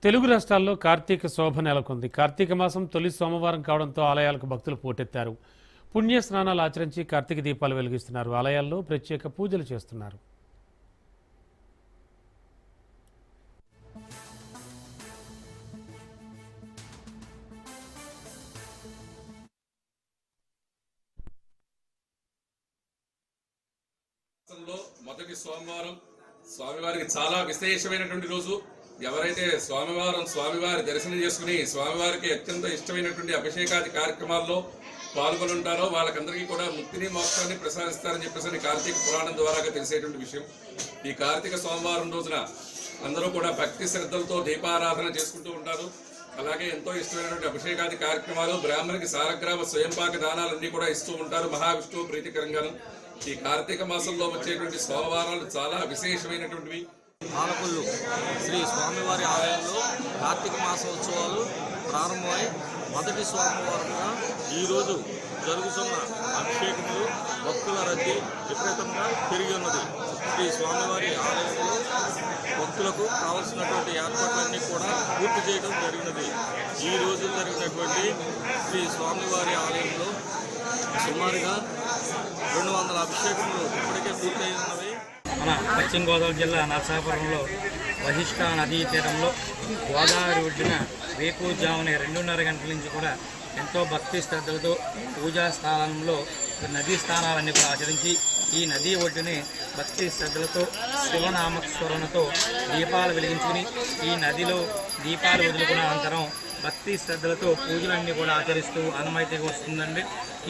తెలుగు రాష్ట్రాల్లో కార్తీక శోభ నెలకొంది. కార్తీక మాసం తొలి సోమవారం కావడంతో ఆలయాలకు భక్తులు పోటెత్తారు. పుణ్య స్నానాలు ఆచరించి కార్తీక దీపాలు వెలిగిస్తున్నారు. ఆలయాల్లో ప్రత్యేక పూజలు చేస్తున్నారు. మొదటి సోమవారం స్వామివారికి చాలా విశేషమైనటువంటి రోజు. ఎవరైతే స్వామివారి దర్శనం చేసుకుని స్వామివారికి అత్యంత ఇష్టమైనటువంటి అభిషేకాది కార్యక్రమాల్లో పాల్గొని ఉంటారో వాళ్ళకందరికీ కూడా ముక్తిని మోక్షాన్ని ప్రసాదిస్తారని చెప్పేసి కార్తీక పురాణం ద్వారా తెలిసేటువంటి విషయం. ఈ కార్తీక సోమవారం రోజున అందరూ కూడా భక్తి శ్రద్ధలతో దీపారాధన చేసుకుంటూ ఉంటారు. అలాగే ఎంతో ఇష్టమైనటువంటి అభిషేకాది కార్యక్రమాలు, బ్రాహ్మణికి సాలగ్రామ స్వయంపాక దానాలన్నీ కూడా ఇస్తూ ఉంటారు మహావిష్ణువు ప్రీతికరంగాను. ఈ కార్తీక మాసంలో వచ్చేటువంటి సోమవారాలు చాలా విశేషమైనటువంటివి. ఆలకొల్లు శ్రీ స్వామివారి ఆలయంలో కార్తీక మాసోత్సవాలు ప్రారంభమై మొదటి సోమవారంగా ఈరోజు జరుగుతున్న అభిషేకములు భక్తుల రద్దీ విపరీతంగా పెరిగి ఉన్నది. శ్రీ స్వామివారి ఆలయంలో భక్తులకు కావలసినటువంటి ఏర్పాట్లన్నీ కూడా పూర్తి చేయడం జరిగినది. ఈ రోజు జరిగినటువంటి శ్రీ స్వామివారి ఆలయంలో సుమారుగా 200 అభిషేకములు ఇప్పటికే పూర్తయి ఉన్నవి. మన పశ్చిమ గోదావరి జిల్లా నరసాపురంలో వశిష్ఠ నదీ తీరంలో గోదావరి ఒడ్డున వేకువజామున 2:30 గంటల నుంచి కూడా ఎంతో భక్తి శ్రద్ధలతో పూజా స్థానంలో నదీ స్నానాలన్నీ కూడా ఆచరించి ఈ నదీ ఒడ్డుని భక్తి శ్రద్ధలతో శివనామస్మరణతో దీపాలు వెలిగించుకుని ఈ నదిలో దీపాలు వదులుకున్న అనంతరం భక్తి శ్రద్ధలతో పూజలన్నీ కూడా ఆచరిస్తూ ఆనవాయితీగా వస్తుందండి.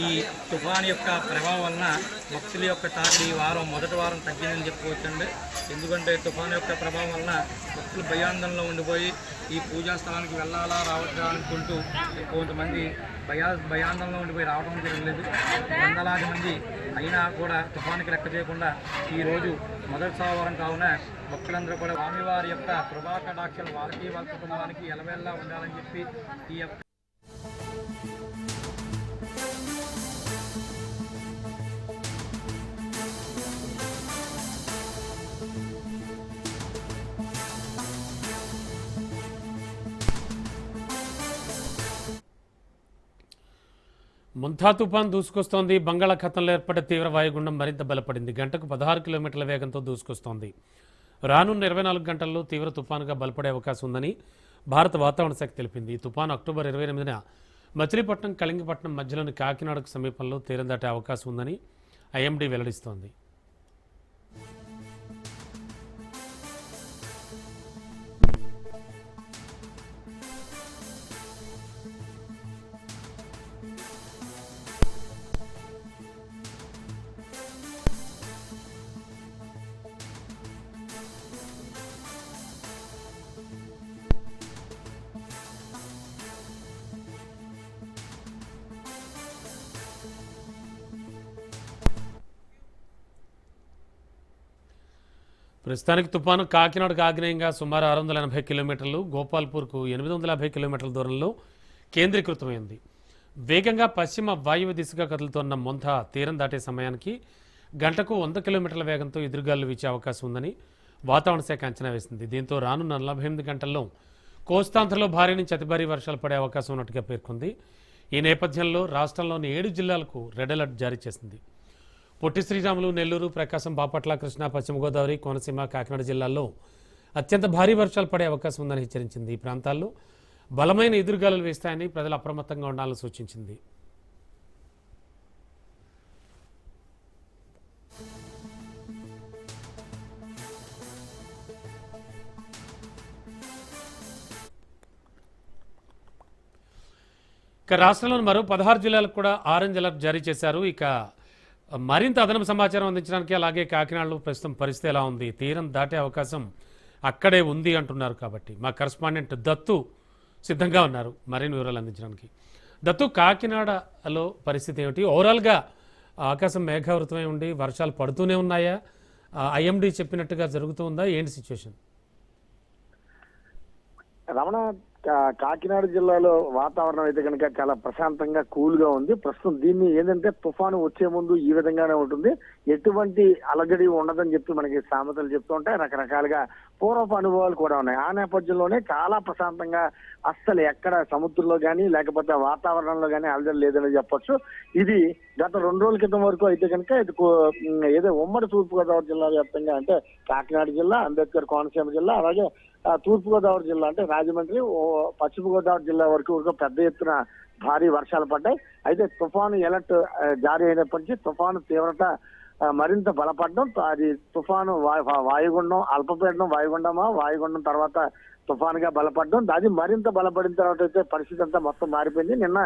ఈ తుఫాన్ యొక్క ప్రభావం వలన భక్తుల యొక్క తాకిడి ఈ వారం మొదటి వారం తగ్గిందని చెప్పుకోవచ్చండి. ఎందుకంటే తుఫాన్ యొక్క ప్రభావం వలన భక్తులు భయాందోళనలో ఉండిపోయి ఈ పూజా స్థలానికి వెళ్ళాలా రావద్దా అనుకుంటూ కొంతమంది భయాందోళనలో ఉండిపోయి రావడం జరగలేదు. వందలాది మంది అయినా కూడా తుఫానికి లెక్క చేయకుండా ఈరోజు మొదటి సోమవారం కావున భక్తులందరూ కూడా స్వామివారి యొక్క కృపా కటాక్షలు వారికి వాళ్ళ కుటుంబానికి ఎలవేళ్ళ ఉండాలని చెప్పి ఈ ముంతా తుఫాన్ దూసుకొస్తోంది. బంగాళాఖాతంలో ఏర్పడే తీవ్ర వాయుగుండం మరింత బలపడింది. గంటకు 16 కిలోమీటర్ల వేగంతో దూసుకొస్తోంది. రానున్న 24 గంటల్లో తీవ్ర తుఫానుగా బలపడే అవకాశం ఉందని భారత వాతావరణ శాఖ తెలిపింది. ఈ తుఫాను అక్టోబర్ 28న మచిలీపట్నం కళింగపట్నం మధ్యలోని కాకినాడకు సమీపంలో తీరం దాటే అవకాశం ఉందని ఐఎండీ వెల్లడిస్తోంది. ప్రస్తుతానికి తుఫాను కాకినాడకు ఆగ్నేయంగా సుమారు 680 కిలోమీటర్లు, గోపాల్పూర్కు 850 కిలోమీటర్ల దూరంలో కేంద్రీకృతమైంది. వేగంగా పశ్చిమ వాయువ్య దిశగా కదులుతోన్న మొంతా తీరం దాటే సమయానికి గంటకు 100 కిలోమీటర్ల వేగంతో ఎదురుగాలు వీచే అవకాశం ఉందని వాతావరణ శాఖ అంచనా వేసింది. దీంతో రానున్న 48 గంటల్లో కోస్తాంధ్రలో భారీ నుంచి అతి భారీ వర్షాలు పడే అవకాశం ఉన్నట్టుగా పేర్కొంది. ఈ నేపథ్యంలో రాష్ట్రంలోని 7 జిల్లాలకు రెడ్ అలర్ట్ జారీ చేసింది. పొట్టి శ్రీరాములు, నెల్లూరు, ప్రకాశం, బాపట్ల, కృష్ణా, పశ్చిమ గోదావరి, కోనసీమ, కాకినాడ జిల్లాల్లో అత్యంత భారీ వర్షాలు పడే అవకాశం ఉందని హెచ్చరించింది. ఈ ప్రాంతాల్లో బలమైన ఎదురుగాలులు వేస్తాయని ప్రజలు అప్రమత్తంగా ఉండాలని సూచించింది. ఇక రాష్ట్రంలోని మరో 16 జిల్లాలకు కూడా ఆరెంజ్ అలర్ట్ జారీ చేశారు. ఇక మరింత అదనపు సమాచారం అందించడానికి అలాగే కాకినాడలో ప్రస్తుతం పరిస్థితి ఎలా ఉంది, తీరం దాటే అవకాశం అక్కడే ఉంది అంటున్నారు. కాబట్టి మా కరెస్పాండెంట్ దత్తు సిద్ధంగా ఉన్నారు మరిన్ని వివరాలు అందించడానికి. దత్తు, కాకినాడలో పరిస్థితి ఏమిటి? ఓవరాల్గా ఆకాశం మేఘావృతమై ఉండి వర్షాలు పడుతూనే ఉన్నాయా? ఐఎండీ చెప్పినట్టుగా జరుగుతూ ఉందా? ఏంటి సిచ్యువేషన్? రమణ, కాకినాడ జిల్లాలో వాతావరణం అయితే కనుక చాలా ప్రశాంతంగా కూల్ గా ఉంది. ప్రస్తుతం దీన్ని ఏంటంటే తుఫాను వచ్చే ముందు ఈ విధంగానే ఉంటుంది, ఎటువంటి అలజడి ఉండదని చెప్పి మనకి సామెతలు చెప్తూ ఉంటాయి. రకరకాలుగా పూర్వపు అనుభవాలు కూడా ఉన్నాయి. ఆ నేపథ్యంలోనే చాలా ప్రశాంతంగా అస్సలు ఎక్కడ సముద్రంలో కానీ లేకపోతే వాతావరణంలో కానీ అలజడి లేదని చెప్పొచ్చు. ఇది గత 2 రోజుల క్రితం వరకు అయితే కనుక ఇది ఏదో ఉమ్మడి తూర్పుగోదావరి జిల్లా వ్యాప్తంగా అంటే కాకినాడ జిల్లా, అంబేద్కర్ కోనసీమ జిల్లా, అలాగే తూర్పుగోదావరి జిల్లా అంటే రాజమండ్రి, పశ్చిమ గోదావరి జిల్లా వరకు పెద్ద ఎత్తున భారీ వర్షాలు పడ్డాయి. అయితే తుఫాను ఎలర్ట్ జారీ అయినప్పటి నుంచి తుఫాను తీవ్రత మరింత బలపడడం, అది తుఫాను వాయుగుండం, అల్పపీడనం వాయుగుండం తర్వాత తుఫానుగా బలపడడం, అది మరింత బలపడిన తర్వాత అయితే పరిస్థితి అంతా మొత్తం మారిపోయింది. నిన్న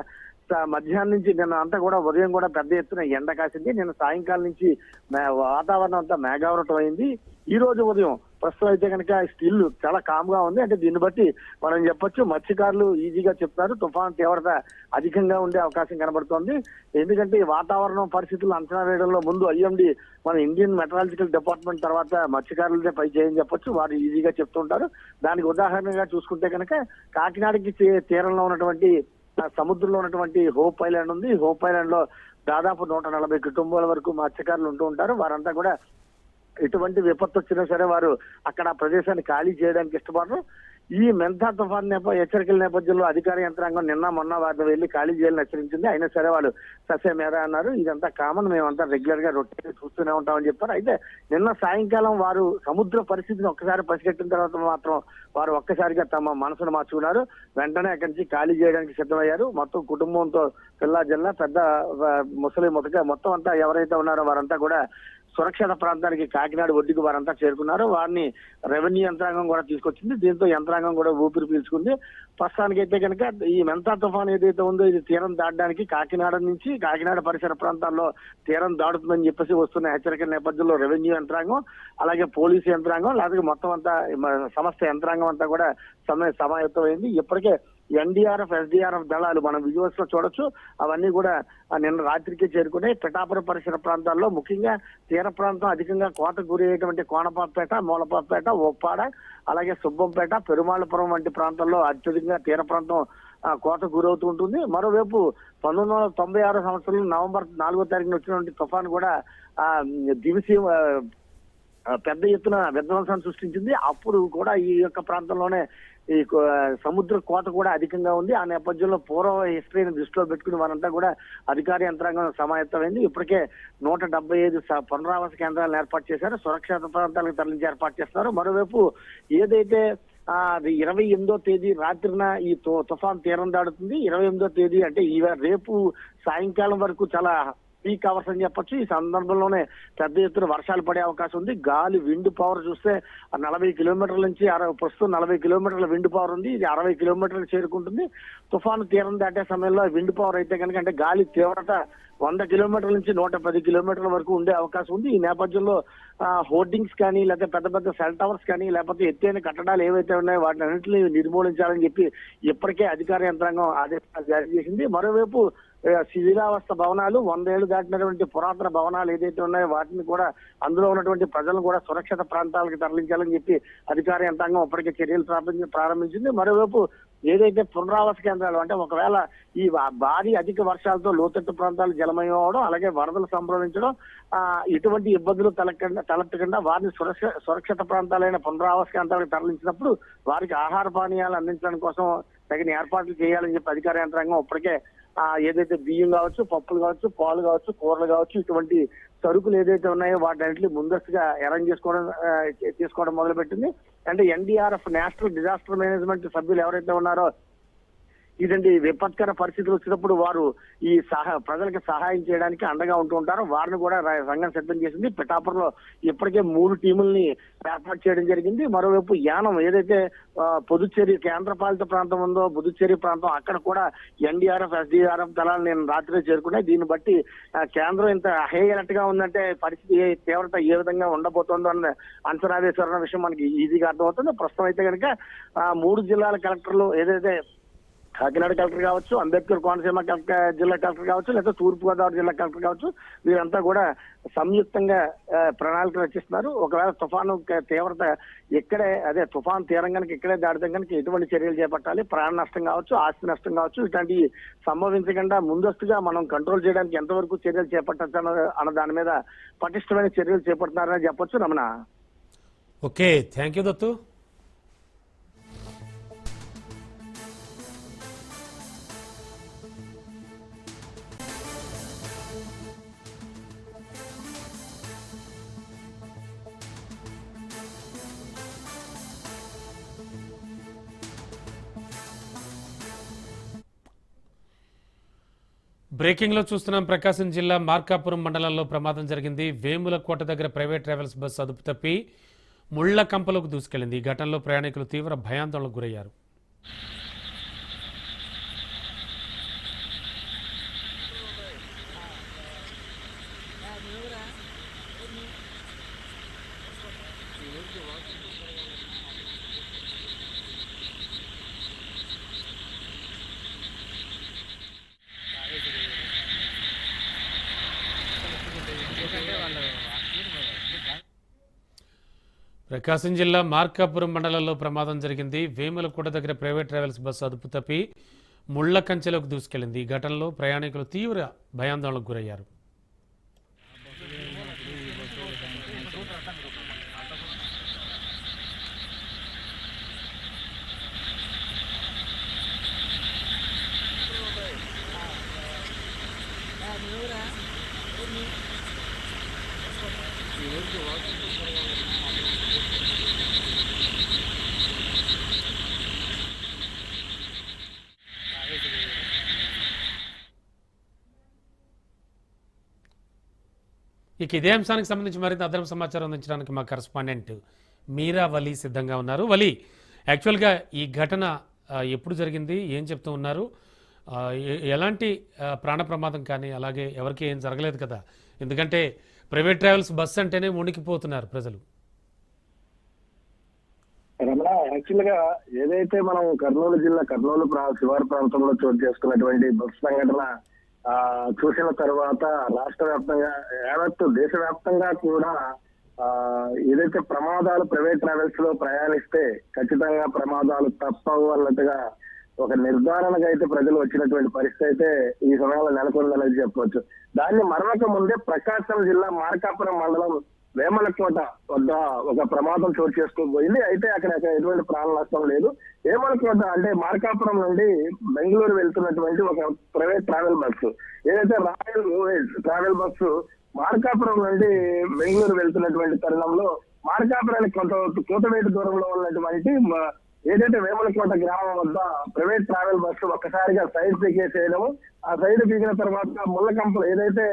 మధ్యాహ్నం నుంచి నిన్న అంతా కూడా ఉదయం కూడా పెద్ద ఎత్తున ఎండ కాసింది. నిన్న సాయంకాలం నుంచి వాతావరణం అంతా మేఘావృతం అయింది. ఈ రోజు ఉదయం ప్రస్తుతం అయితే కనుక స్టిల్ చాలా కామ్ గా ఉంది. అంటే దీన్ని బట్టి మనం చెప్పొచ్చు మత్స్యకారులు ఈజీగా చెప్తారు తుఫాను తీవ్రత అధికంగా ఉండే అవకాశం కనబడుతోంది. ఎందుకంటే ఈ వాతావరణం పరిస్థితులు అంచనా వేయడంలో ముందు ఐఎండీ మన ఇండియన్ మెట్రాలజికల్ డిపార్ట్మెంట్ తర్వాత మత్స్యకారులదే పై చేయని చెప్పొచ్చు, వారు ఈజీగా చెప్తుంటారు. దానికి ఉదాహరణగా చూసుకుంటే కనుక కాకినాడకి తీరంలో ఉన్నటువంటి సముద్రంలో ఉన్నటువంటి హోప్ ఐలాండ్ ఉంది. హోప్ ఐలాండ్ లో దాదాపు 140 కుటుంబాల వరకు మత్స్యకారులు ఉంటూ ఉంటారు. వారంతా కూడా ఎటువంటి విపత్తు వచ్చినా సరే వారు అక్కడ ప్రదేశాన్ని ఖాళీ చేయడానికి ఇష్టపడరు. ఈ మెంతా తుఫాన్ హెచ్చరికల నేపథ్యంలో అధికార యంత్రాంగం నిన్న మొన్న వారిని వెళ్లి ఖాళీ చేయాలని హెచ్చరించింది. అయినా సరే వాళ్ళు ససే మేర అన్నారు. ఇదంతా కామన్, మేమంతా రెగ్యులర్ గా రొట్టె చూస్తూనే ఉంటామని చెప్పారు. అయితే నిన్న సాయంకాలం వారు సముద్ర పరిస్థితిని ఒక్కసారి పసిగట్టిన తర్వాత మాత్రం వారు ఒక్కసారిగా తమ మనసును మార్చుకున్నారు. వెంటనే అక్కడి నుంచి ఖాళీ చేయడానికి సిద్ధమయ్యారు. మొత్తం కుటుంబంతో పిల్ల జిల్లా పెద్ద ముసలి ముతక మొత్తం అంతా ఎవరైతే ఉన్నారో వారంతా కూడా సురక్షిత ప్రాంతానికి కాకినాడ ఒడ్డుకు వారంతా చేరుకున్నారు. వారిని రెవెన్యూ యంత్రాంగం కూడా తీసుకొచ్చింది. దీంతో యంత్రాంగం కూడా ఊపిరి పీల్చుకుంది. ప్రస్తుతానికి అయితే కనుక ఈ మెంతా తుఫాన్ ఏదైతే ఉందో ఇది తీరం దాటడానికి కాకినాడ నుంచి కాకినాడ పరిసర ప్రాంతాల్లో తీరం దాడుతుందని చెప్పేసి వస్తున్న హెచ్చరికల నేపథ్యంలో రెవెన్యూ యంత్రాంగం అలాగే పోలీసు యంత్రాంగం లేకపోతే మొత్తం అంతా సమస్త యంత్రాంగం అంతా కూడా సమాయత్తమైంది. ఇప్పటికే ఎన్డీఆర్ఎఫ్, ఎస్డీఆర్ఎఫ్ దళాలు మనం విజువల్స్ లో చూడొచ్చు. అవన్నీ కూడా నిన్న రాత్రికి చేరుకున్నాయి. పిఠాపురం పరిసర ప్రాంతాల్లో ముఖ్యంగా తీర ప్రాంతం అధికంగా కోతకు గురి అయ్యేటువంటి కోనపాపేట, మూలపాపేట, ఒప్పాడ, అలాగే సుబ్బంపేట, పెరుమాళపురం వంటి ప్రాంతాల్లో అత్యధికంగా తీర ప్రాంతం కోతకు గురవుతూ ఉంటుంది. మరోవైపు 1996 సంవత్సరంలో నవంబర్ 4వ తారీఖున వచ్చినటువంటి తుఫాను కూడా దివిసి పెద్ద ఎత్తున విధ్వంసాన్ని సృష్టించింది. అప్పుడు కూడా ఈ యొక్క ప్రాంతంలోనే ఈ సముద్ర కోత కూడా అధికంగా ఉంది. ఆ నేపథ్యంలో పూర్వ హిస్టరీని దృష్టిలో పెట్టుకుని వారంతా కూడా అధికార యంత్రాంగం సమాయత్తమైంది. ఇప్పటికే 175 పునరావాస కేంద్రాలను ఏర్పాటు చేశారు. సురక్షిత ప్రాంతాలకు తరలించి ఏర్పాటు చేస్తున్నారు. మరోవైపు ఏదైతే 28వ తేదీ రాత్రిన ఈ తుఫాన్ తీరం దాడుతుంది. 28వ తేదీ అంటే రేపు సాయంకాలం వరకు చాలా పీక్ అవర్స్ అని చెప్పొచ్చు. ఈ సందర్భంలోనే పెద్ద ఎత్తున వర్షాలు పడే అవకాశం ఉంది. గాలి విండ్ పవర్ చూస్తే 40 కిలోమీటర్ల నుంచి ప్రస్తుతం 40 కిలోమీటర్ల విండ్ పవర్ ఉంది. ఇది 60 కిలోమీటర్లు చేరుకుంటుంది. తుఫాను తీరం దాటే సమయంలో విండ్ పవర్ అయితే కనుక అంటే గాలి తీవ్రత 100 కిలోమీటర్ల నుంచి 110 కిలోమీటర్ల వరకు ఉండే అవకాశం ఉంది. ఈ నేపథ్యంలో హోర్డింగ్స్ కానీ లేకపోతే పెద్ద పెద్ద సెల్ టవర్స్ కానీ లేకపోతే ఎత్తైన కట్టడాలు ఏవైతే ఉన్నాయో వాటిని అన్నింటినీ నిర్మూలించాలని చెప్పి ఇప్పటికే అధికార యంత్రాంగం ఆదేశాలు జారీ చేసింది. మరోవైపు శిథిలావస్థ భవనాలు, 100 ఏళ్లు దాటినటువంటి పురాతన భవనాలు ఏదైతే ఉన్నాయో వాటిని కూడా అందులో ఉన్నటువంటి ప్రజలను కూడా సురక్షిత ప్రాంతాలకు తరలించాలని చెప్పి అధికార యంత్రాంగం ఇప్పటికే చర్యలు ప్రారంభించింది. మరోవైపు ఏదైతే పునరావాస కేంద్రాలు అంటే ఒకవేళ ఈ భారీ అధిక వర్షాలతో లోతట్టు ప్రాంతాలు జలమయం అవడం అలాగే వరదలు సంభవించడం ఇటువంటి ఇబ్బందులు తలెత్తకుండా వారిని సురక్షిత ప్రాంతాలైన పునరావాస కేంద్రాలకు తరలించినప్పుడు వారికి ఆహార పానీయాలు అందించడం కోసం తగిన ఏర్పాట్లు చేయాలని చెప్పి అధికార యంత్రాంగం ఇప్పటికే ఏదైతే బియ్యం కావచ్చు, పప్పులు కావచ్చు, పాలు కావచ్చు, కూరలు కావచ్చు ఇటువంటి సరుకులు ఏదైతే ఉన్నాయో వాటిని ముందస్తుగా అరేంజ్ తీసుకోవడం మొదలుపెట్టింది. అంటే ఎన్డీఆర్ఎఫ్ నేషనల్ డిజాస్టర్ మేనేజ్మెంట్ సభ్యులు ఎవరైతే ఉన్నారో ఇదండి విపత్కర పరిస్థితులు వచ్చినప్పుడు వారు ఈ ప్రజలకు సహాయం చేయడానికి అండగా ఉంటూ ఉంటారు. వారిని కూడా రంగం సిద్ధం చేసింది. పిఠాపురంలో ఇప్పటికే 3 టీముల్ని ఏర్పాటు చేయడం జరిగింది. మరోవైపు యానం ఏదైతే పుదుచ్చేరి కేంద్రపాలిత ప్రాంతం ఉందో పుదుచ్చేరి ప్రాంతం అక్కడ కూడా ఎన్డీఆర్ఎఫ్, ఎస్డీఆర్ఎఫ్ దళాలు నేను రాత్రి చేరుకున్నాయి. దీన్ని బట్టి కేంద్రం ఇంత హై అలర్ట్ గా ఉందంటే పరిస్థితి తీవ్రత ఏ విధంగా ఉండబోతోందో అన్న అంచనా వేశారన్న విషయం మనకి ఈజీగా అర్థమవుతుంది. ప్రస్తుతం అయితే కనుక 3 జిల్లాల కలెక్టర్లు ఏదైతే కాకినాడ కలెక్టర్ కావచ్చు, అంబేద్కర్ కోనసీమ జిల్లా కలెక్టర్ కావచ్చు, లేదా తూర్పుగోదావరి జిల్లా కలెక్టర్ కావచ్చు, వీరంతా కూడా సంయుక్తంగా ప్రణాళిక రచిస్తున్నారు. ఒకవేళ తుఫాను తీవ్రత ఇక్కడే తుఫాను తీరం కనుక ఇక్కడే దాటితే కనుక ఎటువంటి చర్యలు చేపట్టాలి, ప్రాణ నష్టం కావచ్చు, ఆస్తి నష్టం కావచ్చు, ఇట్లాంటివి సంభవించకుండా ముందస్తుగా మనం కంట్రోల్ చేయడానికి ఎంతవరకు చర్యలు చేపట్టచ్చు అన్న దాని మీద పటిష్టమైన చర్యలు చేపడుతున్నారని చెప్పొచ్చు. Ramana. Okay, thank you Dattu. Breaking లో చూస్తున్నాం. ప్రకాశం జిల్లా మార్కాపురం మండలంలో ప్రమాదం జరిగింది. వేములకోట దగ్గర ప్రైవేట్ ట్రావెల్స్ బస్సు అదుపు తప్పి ముళ్ల కంపలోకి దూసుకెళ్లింది. ఈ ఘటనలో ప్రయాణికులు తీవ్ర భయాందోళనకు గురయ్యారు. ప్రకాశం జిల్లా మార్కాపురం మండలంలో ప్రమాదం జరిగింది. వేములకోట దగ్గర ప్రైవేట్ ట్రావెల్స్ బస్సు అదుపు తప్పి ముళ్ల కంచెలోకి దూసుకెళ్లింది. ఈ ఘటనలో ప్రయాణికులు తీవ్ర భయాందోళనకు గురయ్యారు. ఇక ఇదే అంశానికి సంబంధించి మరింత అదనపు సమాచారం అందించడానికి మా కరెస్పాండెంట్ మీరా వలి సిద్ధంగా ఉన్నారు. వలి, యాక్చువల్గా ఈ ఘటన ఎప్పుడు జరిగింది, ఏం చెప్తూ ఉన్నారు, ఎలాంటి ప్రాణ ప్రమాదం కానీ అలాగే ఎవరికి ఏం జరగలేదు కదా, ఎందుకంటే ప్రైవేట్ ట్రావెల్స్ బస్సు అంటేనే వణికిపోతున్నారు ప్రజలు. రమణ, యాక్చువల్ గా ఏదైతే మనం కర్నూలు జిల్లా శివారు ప్రాంతంలో చోటు చేసుకున్నటువంటి బస్సు సంఘటన చూసిన తర్వాత రాష్ట్ర వ్యాప్తంగా యావత్తు దేశవ్యాప్తంగా కూడా ఏదైతే ప్రమాదాలు ప్రైవేట్ ట్రావెల్స్ లో ప్రయాణిస్తే ఖచ్చితంగా ప్రమాదాలు తప్పవు అన్నట్టుగా ఒక నిర్ధారణకు అయితే ప్రజలు వచ్చినటువంటి పరిస్థితి అయితే ఈ సమయంలో నెలకొందనేది చెప్పవచ్చు. దాన్ని మరొక ముందే ప్రకాశం జిల్లా మార్కాపురం మండలం వేమలకోట వద్ద ఒక ప్రమాదం చోటు చేసుకోబోయింది. అయితే అక్కడ ఎటువంటి ప్రాణ నష్టం లేదు. వేమలకోట అంటే మార్కాపురం నుండి బెంగళూరు వెళ్తున్నటువంటి ఒక ప్రైవేట్ ట్రావెల్ బస్సు, ఏదైతే రాయల్ ట్రావెల్ బస్సు మార్కాపురం నుండి బెంగళూరు వెళ్తున్నటువంటి తరుణంలో మార్కాపురానికి కొంత కూతవేటు దూరంలో ఉన్నటువంటి ఏదైతే వేమలకోట గ్రామం వద్ద ప్రైవేట్ ట్రావెల్ బస్సు ఒక్కసారిగా సైడ్ పీకేసేయడము, ఆ సైడ్ పీకిన తర్వాత ముళ్ళకంపలు ఏదైతే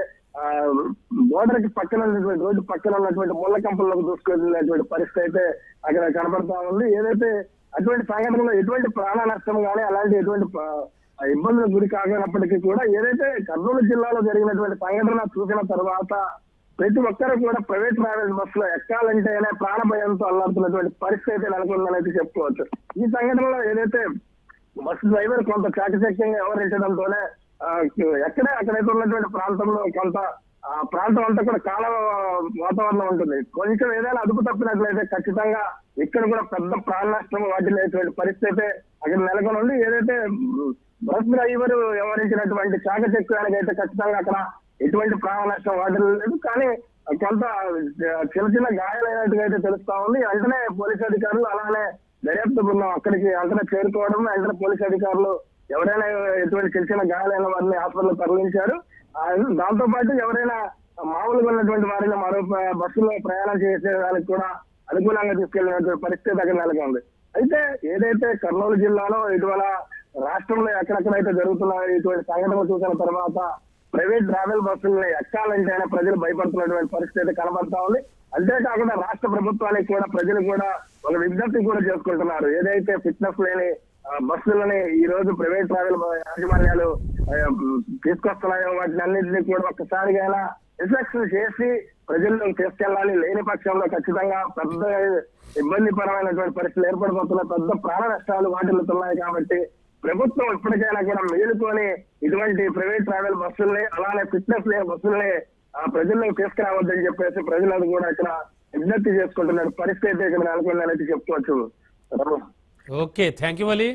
బోర్డర్ కి పక్కన ఉన్నటువంటి రోడ్డు పక్కన ఉన్నటువంటి ముళ్ళ కంపల్లోకి దూసుకెళ్ళినటువంటి పరిస్థితి అయితే అక్కడ కనబడతా ఉంది. ఏదైతే అటువంటి సంఘటనలో ఎటువంటి ప్రాణ నష్టం కానీ అలాంటి ఎటువంటి ఇబ్బందులకు గురి కాకపోయినప్పటికీ కూడా ఏదైతే కర్నూలు జిల్లాలో జరిగినటువంటి సంఘటన చూసిన తర్వాత ప్రతి ఒక్కరు కూడా ప్రైవేట్ ట్రావెల్ బస్సులో ఎక్కాలంటేనే ప్రాణ భయంతో అల్లాడుతున్నటువంటి పరిస్థితి అయితే నెలకొందని చెప్పుకోవచ్చు. ఈ సంఘటనలో ఏదైతే బస్సు డ్రైవర్ కొంత చాకచక్యంగా వ్యవహరించడంతోనే అక్కడైతే ఉన్నటువంటి ప్రాంతంలో కొంత ప్రాంతం అంతా కూడా కాలువ వాతావరణం ఉంటుంది. కొంచెం ఏదైనా అదుపు తప్పినట్లయితే ఖచ్చితంగా ఇక్కడ కూడా పెద్ద ప్రాణ నష్టం వాటిల్లేటువంటి పరిస్థితి అక్కడ నెలకొని ఉంది. ఏదైతే బస్ డ్రైవర్ వ్యవహరించినటువంటి చాకచక్యానికి అయితే ఖచ్చితంగా అక్కడ ఎటువంటి ప్రాణ నష్టం వాటిల్లేదు. కానీ కొంత చిన్న చిన్న గాయాలైనట్టుగా అయితే తెలుస్తా ఉంది. వెంటనే పోలీసు అధికారులు అలానే దర్యాప్తు బృందం అక్కడికి వెంటనే చేరుకోవడం, వెంటనే పోలీసు అధికారులు ఎవరైనా ఎటువంటి చిన్న చిన్న గాయాలైన వారిని హాస్పిటల్ తరలించారు. దాంతో పాటు ఎవరైనా మామూలుగా ఉన్నటువంటి వారిని మరో బస్సులో ప్రయాణం చేసేదానికి కూడా అనుకూలంగా తీసుకెళ్లినటువంటి పరిస్థితి అక్కడ నెలకొంది. అయితే ఏదైతే కర్నూలు జిల్లాలో ఇటీవల రాష్ట్రంలో ఎక్కడెక్కడైతే జరుగుతున్న ఇటువంటి సంఘటనలు చూసిన తర్వాత ప్రైవేట్ ట్రావెల్ బస్సుల్ని ఎక్కాలంటేనే ప్రజలు భయపడుతున్నటువంటి పరిస్థితి కనబడతా ఉంది. అంతేకాకుండా రాష్ట్ర ప్రభుత్వానికి కూడా ప్రజలు కూడా ఒక విజ్ఞప్తి కూడా చేసుకుంటున్నారు. ఏదైతే ఫిట్నెస్ లేని బస్సులని ఈ రోజు ప్రైవేట్ ట్రావెల్ యాజమాన్యాలు తీసుకొస్తున్నాయో వాటిని అన్నింటినీ కూడా ఒక్కసారిగా ఇన్స్పెక్షన్ చేసి ప్రజలను తీసుకెళ్లాలి. లేని పక్షంలో ఖచ్చితంగా పెద్ద ఇబ్బందికరమైనటువంటి పరిస్థితులు ఏర్పడిపోతున్నాయి. పెద్ద ప్రాణ నష్టాలు వాటిల్లుతున్నాయి. కాబట్టి ప్రభుత్వం ఇప్పటికైనా కూడా మేలుకొని ఇటువంటి ప్రైవేట్ ట్రావెల్ బస్సుల్ని అలానే ఫిట్నెస్ లేని బస్సుల్ని ప్రజల్లోకి తీసుకురావద్దని చెప్పేసి ప్రజలందరూ కూడా ఇక్కడ విజ్ఞప్తి చేసుకుంటున్నారు. పరిస్థితి ఇక్కడ నెలకొందని చెప్పుకోవచ్చు. Okay, thank you Ali.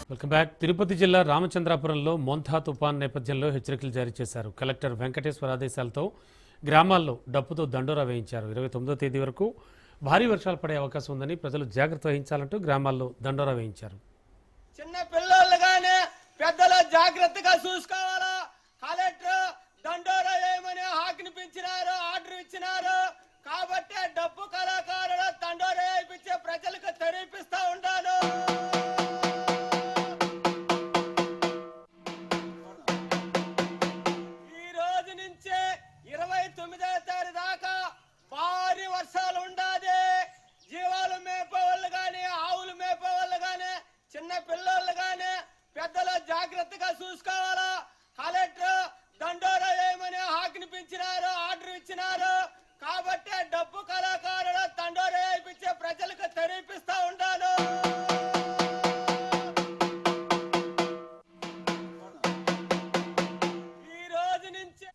Welcome back. Tirupati జిల్లా రామచంద్రాపురంలో మోంథా తుఫాన్ నేపథ్యంలో హెచ్చరికలు జారీ చేశారు. కలెక్టర్ వెంకటేశ్వర ఆదేశాలతో గ్రామాల్లో డప్పుతో దండోరా వేయించారు. 29వ తేదీ వరకు భారీ వర్షాలు పడే అవకాశం ఉందని ప్రజలు జాగ్రత్త వహించాలంటూ గ్రామాల్లో దండోరా వేయించారు. చిన్న పిల్లలు గానీ పెద్దలు జాగ్రత్తగా చూసుకోవాలా. కలెక్టర్ దండోరా వేయమని ఆజ్ఞాపించినారు, ఆర్డర్ ఇచ్చినారు. కాబట్టి డప్పు కళాకారులు దండోరా వేయించే ప్రజలకు తెరిపిస్తా ఉండాలి. ఈ రోజు నుంచి 29వ తేదీ దాకా భారీ వర్షాలు ఉండాలి. జీవాలు మేపేవాళ్ళు గాని, ఆవులు మేపేవాళ్ళు గాని, చిన్న పిల్లలు గాని పెద్దలు జాగ్రత్తగా చూసుకోవాలా. కలెక్టర్ దండోరా వేయమని ఆజ్ఞాపించినారు, ఆర్డర్ ఇచ్చినారు. కాబట్టి డప్పు కళాకారులు దండోరా వేయించే ప్రజలకు తెరిపిస్తా ఉండాలి. ఈ రోజు నుంచి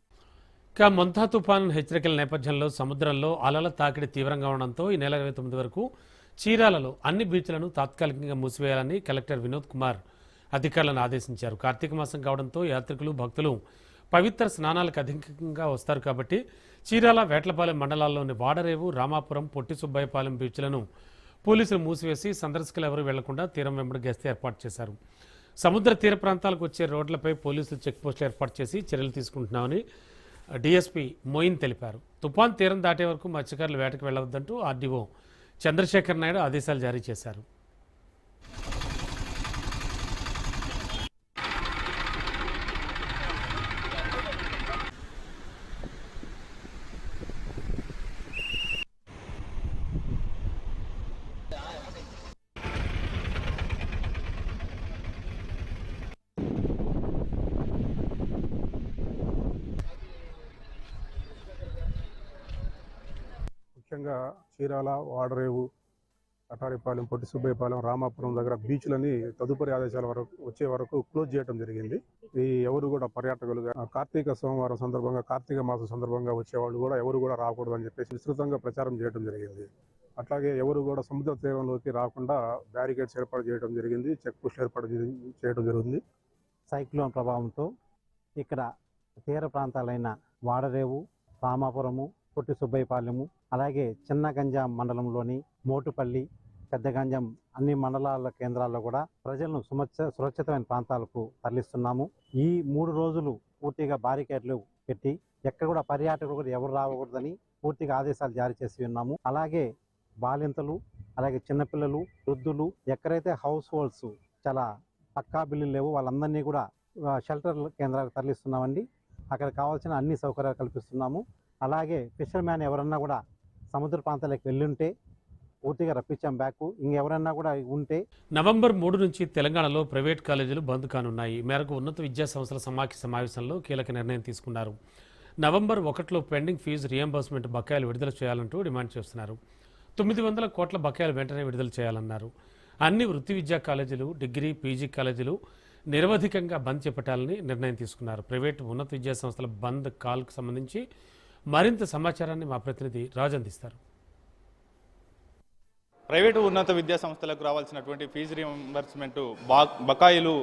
ఇక మొంథా తుఫాన్ హెచ్చరికల నేపథ్యంలో సముద్రంలో అలల తాకిడి తీవ్రంగా ఉండడంతో ఈ నెల 29 వరకు చీరాలలో అన్ని బీచ్లను తాత్కాలికంగా మూసివేయాలని కలెక్టర్ వినోద్ కుమార్ అధికారులను ఆదేశించారు. కార్తీక మాసం కావడంతో యాత్రికులు భక్తులు పవిత్ర స్నానాలకు అధికంగా వస్తారు కాబట్టి చీరాల, వేట్లపాలెం మండలాల్లోని వాడరేవు, రామాపురం, పొట్టి సుబ్బయ్యపాలెం బీచ్లను పోలీసులు మూసివేసి సందర్శకులు ఎవరూ వెళ్లకుండా తీరం వెంబడి గస్తీ ఏర్పాటు చేశారు. సముద్ర తీర ప్రాంతాలకు వచ్చే రోడ్లపై పోలీసులు చెక్పోస్టులు ఏర్పాటు చేసి చర్యలు తీసుకుంటున్నామని డీఎస్పీ మోయిన్ తెలిపారు. తుఫాన్ తీరం దాటే వరకు మత్స్యకారులు వేటకు వెళ్లవద్దంటూ ఆర్డీఓ చంద్రశేఖర్ నాయుడు ఆదేశాలు జారీ చేశారు. ముఖ్యంగా చీరాల, వాడరేవు, కటారిపాలెం, పొట్టి సుబ్బయ్యపాలెం, రామాపురం దగ్గర బీచ్లని తదుపరి ఆదేశాల వరకు వచ్చే వరకు క్లోజ్ చేయడం జరిగింది. ఈ ఎవరు కూడా పర్యాటకులుగా కార్తీక సోమవారం సందర్భంగా, కార్తీక మాసం సందర్భంగా వచ్చేవాళ్ళు కూడా ఎవరు కూడా రాకూడదు అని చెప్పేసి విస్తృతంగా ప్రచారం చేయడం జరిగింది. అట్లాగే ఎవరు కూడా సముద్ర తీరంలోకి రాకుండా బ్యారికేడ్స్ ఏర్పాటు చేయడం జరిగింది, చెక్ పోస్ట్ ఏర్పాటు చేయడం జరిగింది. సైక్లోన్ ప్రభావంతో ఇక్కడ తీర ప్రాంతాలైన వాడరేవు, రామాపురము, పొట్టి సుబ్బయ్యపాలెము, అలాగే చిన్న గంజాం మండలంలోని మోటుపల్లి, పెద్ద గంజాం అన్ని మండలాల కేంద్రాల్లో కూడా ప్రజలను సురక్షితమైన ప్రాంతాలకు తరలిస్తున్నాము. ఈ 3 రోజులు పూర్తిగా బారికేడ్లు పెట్టి ఎక్కడ కూడా పర్యాటకులు కూడా ఎవరు రాకూడదని పూర్తిగా ఆదేశాలు జారీ చేసి ఉన్నాము. అలాగే బాలింతలు, అలాగే చిన్నపిల్లలు, వృద్ధులు, ఎక్కడైతే హౌస్ హోల్డ్స్ చాలా పక్కా బిల్లులు లేవు వాళ్ళందరినీ కూడా షెల్టర్ కేంద్రాలకు తరలిస్తున్నామండి. అక్కడ కావాల్సిన అన్ని సౌకర్యాలు కల్పిస్తున్నాము. అలాగే ఫిషర్ మ్యాన్ ఎవరన్నా కూడా సముద్ర ప్రాంతాలకు వెళ్ళుంటే పూర్తిగా రప్పించాం బ్యాక్. ఇంకెవరన్నా కూడా ఉంటే నవంబర్ 3 నుంచి తెలంగాణలో ప్రైవేట్ కాలేజీలు బంద్ కానున్నాయి. ఈ మేరకు ఉన్నత విద్యా సంస్థల సమాఖ్య సమావేశంలో కీలక నిర్ణయం తీసుకున్నారు. నవంబర్ 1లో పెండింగ్ ఫీజు రియంబర్స్మెంట్ బకాయిలు విడుదల చేయాలంటూ డిమాండ్ చేస్తున్నారు. 900 కోట్ల బకాయిలు వెంటనే విడుదల చేయాలన్నారు. అన్ని వృత్తి విద్యా కాలేజీలు, డిగ్రీ, పీజీ కాలేజీలు నిరవధికంగా బంద్ చేపట్టాలని నిర్ణయం తీసుకున్నారు. ప్రైవేటు ఉన్నత విద్యా సంస్థల బంద్ కాల్కు సంబంధించి మరింత సమాచారాన్ని మా ప్రతినిధి రాజు అందిస్తారు. ప్రైవేటు ఉన్నత విద్యా సంస్థలకు రావాల్సినటువంటి ఫీజు రీయింబర్స్మెంట్ బకాయిలు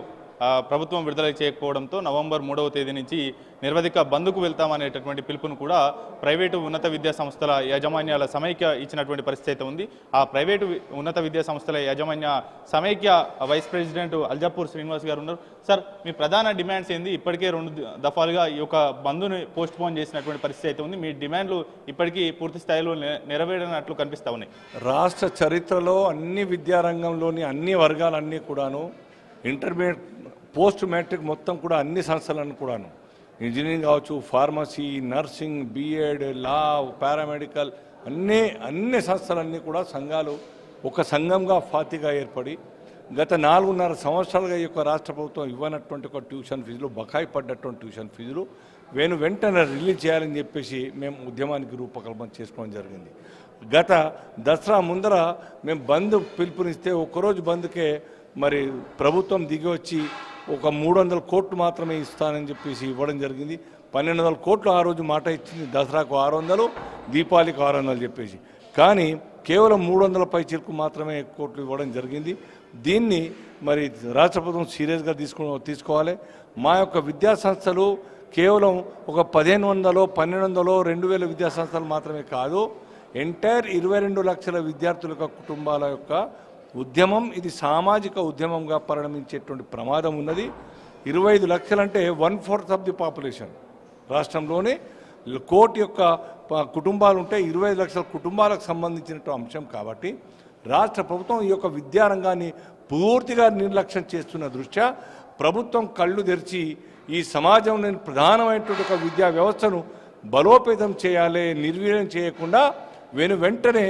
ప్రభుత్వం విడుదల చేయకపోవడంతో నవంబర్ 3వ తేదీ నుంచి నిరవధిక బంద్కు వెళ్తామనేటటువంటి పిలుపును కూడా ప్రైవేటు ఉన్నత విద్యా సంస్థల యాజమాన్యాల సమైక్య ఇచ్చినటువంటి పరిస్థితి అయితే ఉంది. ఆ ప్రైవేటు ఉన్నత విద్యా సంస్థల యాజమాన్య సమైక్య వైస్ ప్రెసిడెంట్ అల్జాపూర్ శ్రీనివాస్ గారు ఉన్నారు. సార్, మీ ప్రధాన డిమాండ్స్ ఏంది? ఇప్పటికే 2 దఫాలుగా ఈ యొక్క బంద్ను పోస్ట్ పోన్ చేసినటువంటి పరిస్థితి అయితే ఉంది. మీ డిమాండ్లు ఇప్పటికీ పూర్తి స్థాయిలో నెరవేరినట్లు కనిపిస్తా ఉన్నాయి. రాష్ట్ర చరిత్రలో అన్ని విద్యారంగంలోని అన్ని వర్గాలన్నీ కూడాను, ఇంటర్మీడియట్, పోస్ట్ మ్యాట్రిక్ మొత్తం కూడా అన్ని సంస్థలను కూడాను, ఇంజనీరింగ్ కావచ్చు, ఫార్మసీ, నర్సింగ్, బిఎడ్, లా, పారామెడికల్, అన్ని సంస్థలన్నీ కూడా సంఘాలు ఒక సంఘంగా ఫాతిగా ఏర్పడి గత 4.5 సంవత్సరాలుగా ఈ యొక్క రాష్ట్ర ప్రభుత్వం ఇవ్వనటువంటి ఒక ట్యూషన్ ఫీజులు, బకాయి పడ్డటువంటి ట్యూషన్ ఫీజులు వెంటనే రిలీజ్ చేయాలని చెప్పేసి మేము ఉద్యమానికి రూపకల్పన చేసుకోవడం జరిగింది. గత దసరా ముందర మేము బంద్ పిలుపునిస్తే ఒక్కరోజు బంద్కే మరి ప్రభుత్వం దిగి వచ్చి ఒక 300 కోట్లు మాత్రమే ఇస్తానని చెప్పేసి ఇవ్వడం జరిగింది. 1200 కోట్లు ఆ రోజు మాట ఇచ్చింది. దసరాకు 600, దీపావళికి 600 చెప్పేసి. కానీ కేవలం 300 పై చిరుకు మాత్రమే కోట్లు ఇవ్వడం జరిగింది. దీన్ని మరి రాష్ట్ర ప్రభుత్వం సీరియస్గా తీసుకోవాలి. మా యొక్క విద్యా సంస్థలు కేవలం ఒక 1500, 1200, 2000 విద్యా సంస్థలు మాత్రమే కాదు, ఎంటైర్ 22 లక్షల విద్యార్థుల కుటుంబాల యొక్క ఉద్యమం. ఇది సామాజిక ఉద్యమంగా పరిణమించేటువంటి ప్రమాదం ఉన్నది. 25 లక్షలంటే 1/4 ఆఫ్ ది పాపులేషన్. రాష్ట్రంలోనే 1 కోటి యొక్క కుటుంబాలు ఉంటే 25 లక్షల కుటుంబాలకు సంబంధించినటువంటి అంశం కాబట్టి రాష్ట్ర ప్రభుత్వం ఈ యొక్క విద్యారంగాన్ని పూర్తిగా నిర్లక్ష్యం చేస్తున్న దృష్ట్యా ప్రభుత్వం కళ్ళు తెరిచి ఈ సమాజంలోని ప్రధానమైనటువంటి ఒక విద్యా వ్యవస్థను బలోపేతం చేయాలి. నిర్వీర్యం చేయకుండా వెంటనే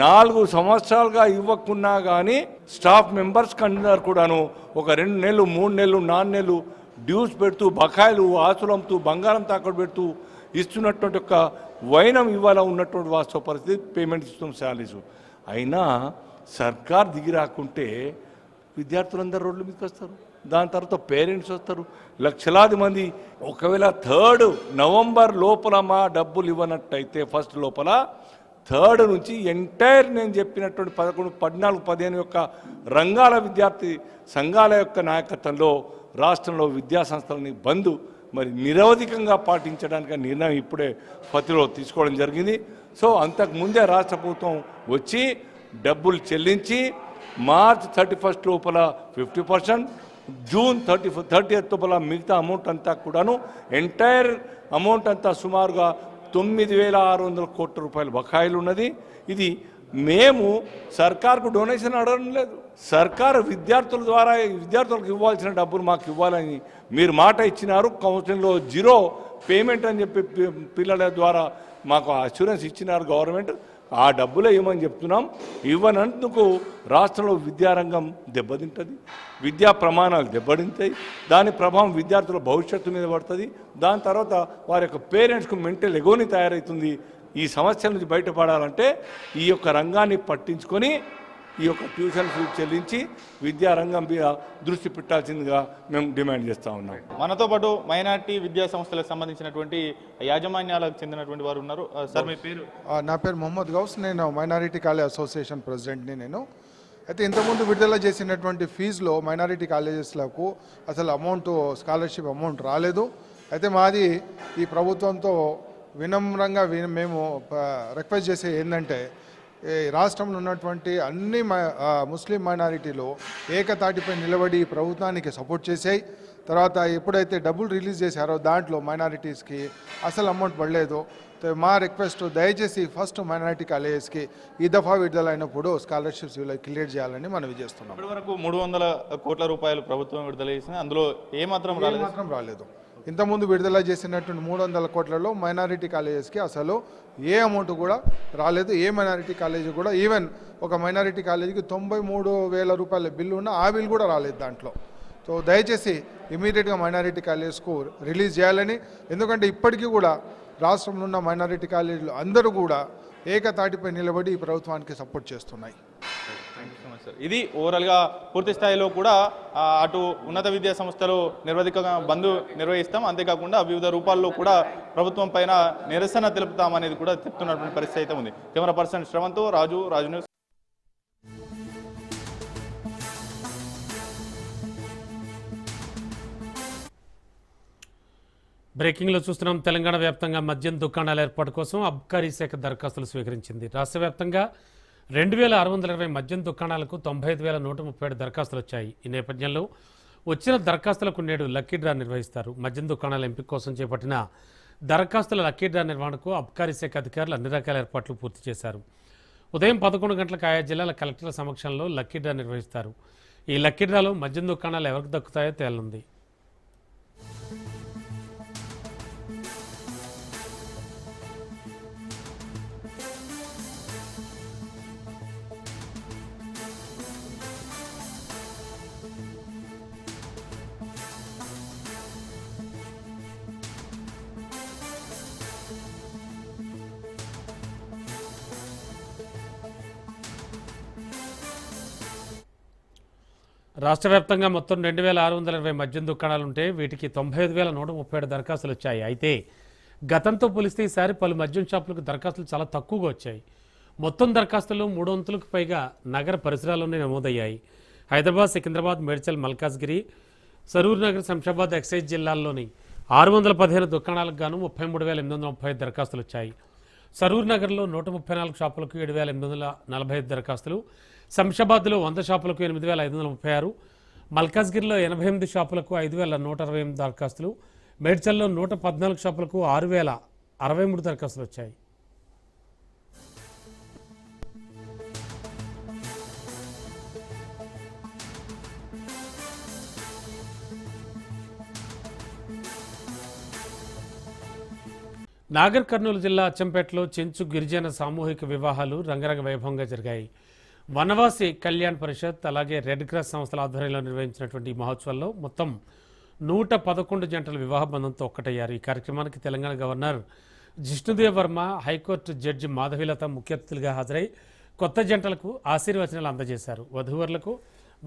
4 సంవత్సరాలుగా ఇవ్వకున్నా కానీ స్టాఫ్ మెంబర్స్కి అందరూ కూడాను ఒక 2 నెలలు, 3 నెలలు, 4 నెలలు డ్యూస్ పెడుతూ, బకాయిలు, ఆస్తులు అమ్ముతూ, బంగారం తాకట్టు పెడుతూ ఇస్తున్నటువంటి ఒక వైనం ఇవాళ ఉన్నటువంటి వాస్తవ పరిస్థితి. పేమెంట్ ఇస్తాం శాలరీస్ అయినా సర్కార్ దిగి రాకుంటే విద్యార్థులందరూ రోడ్ల మీదకి వస్తారు. దాని తర్వాత పేరెంట్స్ వస్తారు, లక్షలాది మంది. ఒకవేళ 3 నవంబర్ లోపల మా డబ్బులు ఇవ్వనట్టయితే, ఫస్ట్ లోపల 3 నుంచి ఎంటైర్ నేను చెప్పినటువంటి 11, 14, 15 యొక్క రంగాల విద్యార్థి సంఘాల యొక్క నాయకత్వంలో రాష్ట్రంలో విద్యా సంస్థలని బంద్ మరి నిరవధికంగా పాటించడానికి నిర్ణయం ఇప్పుడే పతిలో తీసుకోవడం జరిగింది. సో అంతకుముందే రాష్ట్ర ప్రభుత్వం వచ్చి డబ్బులు చెల్లించి మార్చ్ 31 లోపల 50%, జూన్ 30th లోపల మిగతా అమౌంట్ అంతా కూడాను ఎంటైర్ అమౌంట్ అంతా సుమారుగా 9,600 కోట్ల రూపాయల బకాయిలు ఉన్నది. ఇది మేము సర్కార్కు డొనేషన్ అడగడం లేదు. సర్కారు విద్యార్థుల ద్వారా విద్యార్థులకు ఇవ్వాల్సిన డబ్బులు మాకు ఇవ్వాలని మీరు మాట ఇచ్చినారు. కౌన్సిలింగ్లో 0 పేమెంట్ అని చెప్పి పిల్లల ద్వారా మాకు అష్యూరెన్స్ ఇచ్చినారు గవర్నమెంట్. ఆ డబ్బులే ఇవ్వమని చెప్తున్నాం. ఇవ్వనందుకు రాష్ట్రంలో విద్యారంగం దెబ్బతింటుంది, విద్యా ప్రమాణాలు దెబ్బతింటాయి. దాని ప్రభావం విద్యార్థుల భవిష్యత్తు మీద పడుతుంది. దాని తర్వాత వారి యొక్క పేరెంట్స్కు మెంటల్ ఎగోని తయారవుతుంది. ఈ సమస్యల నుంచి బయటపడాలంటే ఈ యొక్క రంగాన్ని పట్టించుకొని ఈ యొక్క ట్యూషన్ ఫీజు చెల్లించి విద్యారంగం మీద దృష్టి పెట్టాల్సిందిగా మేము డిమాండ్ చేస్తూ ఉన్నాం. మనతో పాటు మైనార్టీ విద్యా సంస్థలకు సంబంధించినటువంటి యాజమాన్యాలకు చెందినటువంటి వారు ఉన్నారు. సార్ మీ పేరు? నా పేరు మొహమ్మద్ గౌస్. నేను మైనారిటీ కాలేజ్ అసోసియేషన్ ప్రెసిడెంట్ని. అయితే ఇంతకుముందు విడుదల చేసినటువంటి ఫీజులో మైనారిటీ కాలేజెస్లకు అసలు అమౌంట్, స్కాలర్షిప్ అమౌంట్ రాలేదు. అయితే మాది ఈ ప్రభుత్వంతో వినమ్రంగా మేము రిక్వెస్ట్ చేసే ఏంటంటే, రాష్ట్రంలో ఉన్నటువంటి అన్ని ముస్లిం మైనారిటీలు ఏకతాటిపై నిలబడి ప్రభుత్వానికి సపోర్ట్ చేసాయి. తర్వాత ఎప్పుడైతే డబ్బులు రిలీజ్ చేశారో దాంట్లో మైనారిటీస్కి అసలు అమౌంట్ పడలేదు. మా రిక్వెస్ట్, దయచేసి ఫస్ట్ మైనారిటీ కాలేజెస్కి ఈ దఫా విడుదలైనప్పుడు స్కాలర్షిప్స్ క్లియర్ చేయాలని మనవి చేస్తున్నాం. ఇప్పటి వరకు 300 కోట్ల రూపాయలు ప్రభుత్వం విడుదల చేసింది. అందులో ఏమాత్రం రాలేదు. ఇంతకుముందు విడుదల చేసినటువంటి 300 కోట్లలో మైనారిటీ కాలేజెస్కి అసలు ఏ అమౌంట్ కూడా రాలేదు. ఏ మైనారిటీ కాలేజీ కూడా, ఈవెన్ ఒక మైనారిటీ కాలేజీకి 93,000 రూపాయల బిల్లు ఉన్న ఆ బిల్ కూడా రాలేదు దాంట్లో. సో దయచేసి ఇమీడియట్గా మైనారిటీ కాలేజెస్కు రిలీజ్ చేయాలని. ఎందుకంటే ఇప్పటికీ కూడా రాష్ట్రంలో ఉన్న మైనారిటీ కాలేజీలు అందరూ కూడా ఏకతాటిపై నిలబడి ఈ ప్రభుత్వానికి సపోర్ట్ చేస్తున్నాయి. ఇది ఓవరాల్గా పూర్తి స్థాయిలో కూడా అటు ఉన్నత విద్యా సంస్థలు నిరవధికంగా బంద్ నిర్వహిస్తాం, అంతేకాకుండా వివిధ రూపాల్లో కూడా ప్రభుత్వం పైన నిరసన తెలుపుతామనేది కూడా చెప్తున్నటువంటి పరిస్థితి అయితే ఉంది. కెమెరా పర్సన్ శ్రవంతో రాజు న్యూస్. బ్రేకింగ్లో చూస్తున్నాం. తెలంగాణ వ్యాప్తంగా మద్యం దుకాణాల ఏర్పాటు కోసం అబ్కారీ శాఖ దరఖాస్తులు స్వీకరించింది. రాష్ట్ర వ్యాప్తంగా 2,620 మద్యం దుకాణాలకు 95,137 దరఖాస్తులు వచ్చాయి. ఈ నేపథ్యంలో వచ్చిన దరఖాస్తులకు నేడు లక్కీ డ్రా నిర్వహిస్తారు. మద్యం దుకాణాల ఎంపిక కోసం చేపట్టిన దరఖాస్తుల లక్కీ డ్రా నిర్వహణకు అబ్కారీ శాఖ అధికారులు అన్ని రకాల ఏర్పాట్లు పూర్తి చేశారు. ఉదయం 11 గంటలకు ఆయా జిల్లాల కలెక్టర్ల సమక్షంలో లక్కీ డ్రా నిర్వహిస్తారు. ఈ లక్కీ డ్రాలో మద్యం దుకాణాలు ఎవరికి దక్కుతాయో తేలనుంది. రాష్ట్ర వ్యాప్తంగా మొత్తం 2620 మద్యం దుకాణాలుంటే వీటికి 95,137 దరఖాస్తులు వచ్చాయి. అయితే గతంతో పోలిస్తే ఈసారి పలు మద్యం షాపులకు దరఖాస్తులు చాలా తక్కువగా వచ్చాయి. మొత్తం దరఖాస్తులు 300లకు పైగా నగర పరిసరాల్లోనే నమోదయ్యాయి. హైదరాబాద్, సికింద్రాబాద్, మేడ్చల్, మల్కాజ్గిరి, సరూర్ నగర్, శంషాబాద్, ఎక్సైజ్ జిల్లాల్లోని 615 దుకాణాలకు గాను 33,835 దరఖాస్తులు వచ్చాయి. సరూర్ నగర్లో 134 షాపులకు 7,845 దరఖాస్తులు, శంషాబాద్లో 100 షాపులకు 8,536, మల్కాజ్గిరిలో 88 షాపులకు 5,128 దరఖాస్తులు, మేడ్చల్లో 114 షాపులకు 6,063 దరఖాస్తులు వచ్చాయి. నాగర్ కర్నూలు జిల్లా అచ్చంపేటలో చెంచు గిరిజన సామూహిక వివాహాలు రంగరంగ వైభవంగా జరిగాయి. వనవాసి కళ్యాణ్ పరిషత్ అలాగే రెడ్ క్రాస్ సంస్థల ఆధ్వర్యంలో నిర్వహించినటువంటి ఈ మహోత్సవంలో మొత్తం 111 జంటల వివాహ బంధంతో ఒక్కటయ్యారు. ఈ కార్యక్రమానికి Telangana governor Jishnudev Varma, high court judge Madhavilatha ముఖ్య అతిథులుగా హాజరై కొత్త జంటలకు ఆశీర్వచనాలు అందజేశారు. వధూవరులకు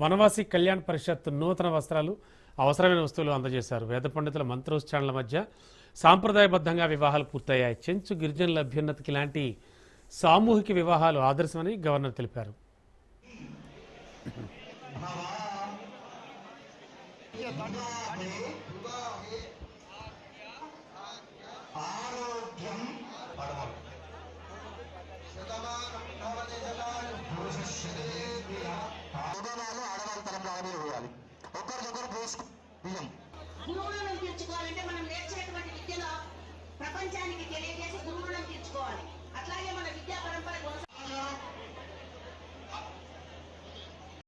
వనవాసి కళ్యాణ్ పరిషత్ నూతన వస్త్రాలు, అవసరమైన వస్తువులు అందజేశారు. వేద పండితుల మంత్రోచ్చారణల మధ్య సాంప్రదాయబద్ధంగా వివాహాలు పూర్తయ్యాయి. చెంచు గిరిజనుల అభ్యున్నతికి ఇలాంటి సామూహిక వివాహాలు ఆదర్శమని గవర్నర్ తెలిపారు. గురువులను తీర్చుకోవాలంటే మనం నేర్చేటువంటి విద్యలో ప్రపంచానికి తెలియజేసి గురువులను తీర్చుకోవాలి. అట్లాగే మన విద్యా పరంపర